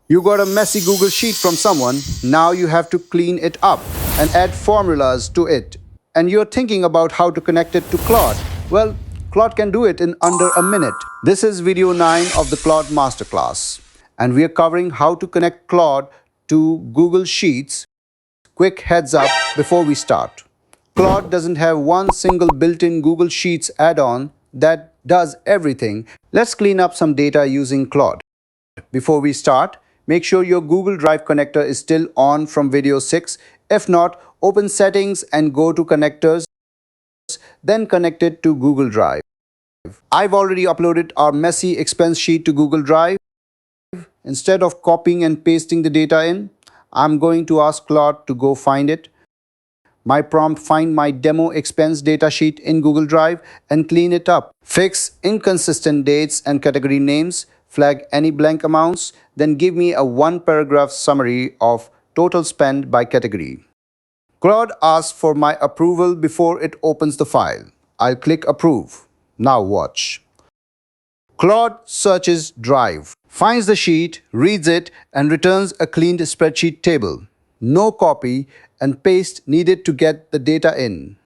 You got a messy Google Sheet from someone, now you have to clean it up and add formulas to it. And you're thinking about how to connect it to Claude. Well, Claude can do it in under a minute. This is video 9 of the Claude Masterclass. And we are covering how to connect Claude to Google Sheets. Quick heads up before we start. Claude doesn't have one single built-in Google Sheets add-on that does everything. Let's clean up some data using Claude. Before we start, make sure your Google Drive connector is still on from video 6. If not, open Settings and go to Connectors, then connect it to Google Drive. I've already uploaded our messy expense sheet to Google Drive. Instead of copying and pasting the data in, I'm going to ask Claude to go find it. My prompt: find my demo expense data sheet in Google Drive and clean it up. Fix inconsistent dates and category names. Flag any blank amounts. Then give me a one-paragraph summary of total spend by category. Claude asks for my approval before it opens the file. I'll click Approve. Now watch. Claude searches Drive, finds the sheet, reads it, and returns a cleaned spreadsheet table. No copy and paste needed to get the data in.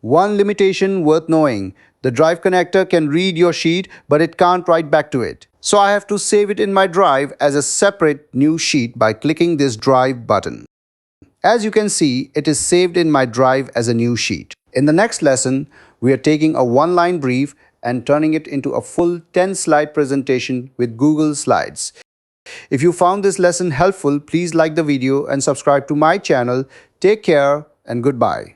One limitation worth knowing: the Drive connector can read your sheet, but it can't write back to it. So I have to save it in my Drive as a separate new sheet by clicking this Drive button. As you can see, it is saved in my Drive as a new sheet. In the next lesson, we are taking a one-line brief and turning it into a full 10-slide presentation with Google Slides. If you found this lesson helpful, please like the video and subscribe to my channel. Take care and goodbye.